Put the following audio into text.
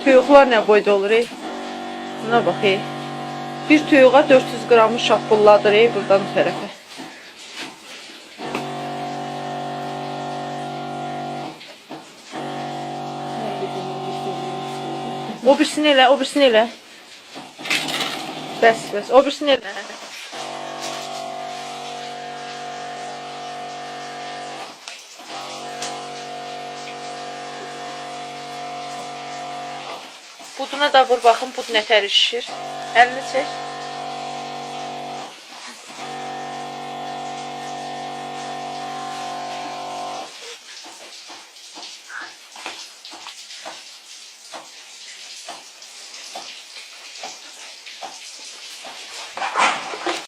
Toyuqlar nə boyda olur? Buna bax. Bir toyuğa 400 qramı şapbulladır buradan bu tərəfə. O birisini elə, o birisini elə. Bəs, o birisini elə. Buduna da vur, baxın, bud nətər şişir. Əlini çək.